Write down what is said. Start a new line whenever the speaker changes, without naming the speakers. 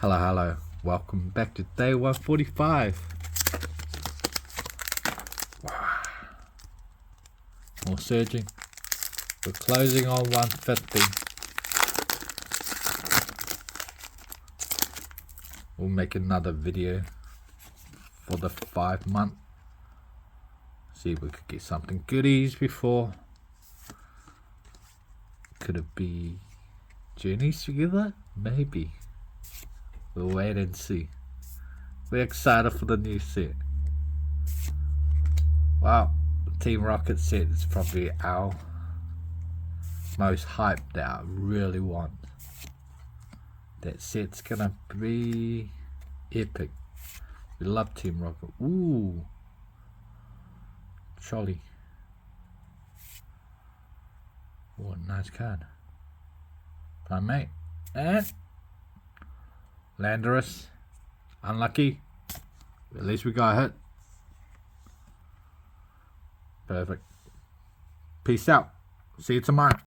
Hello, welcome back to day 145. More surging. We're closing on 150. We'll make another video for the 5 month. See if we could get something goodies before. Could it be journeys together? Maybe. We'll wait and see. We're excited for the new set. Wow, Team Rocket set is probably our most hyped that I really want. That set's gonna be epic. We love Team Rocket. Ooh, Charlie. Oh, nice card. Fine, mate. And Landorus. Unlucky. At least we got a hit. Perfect. Peace out. See you tomorrow.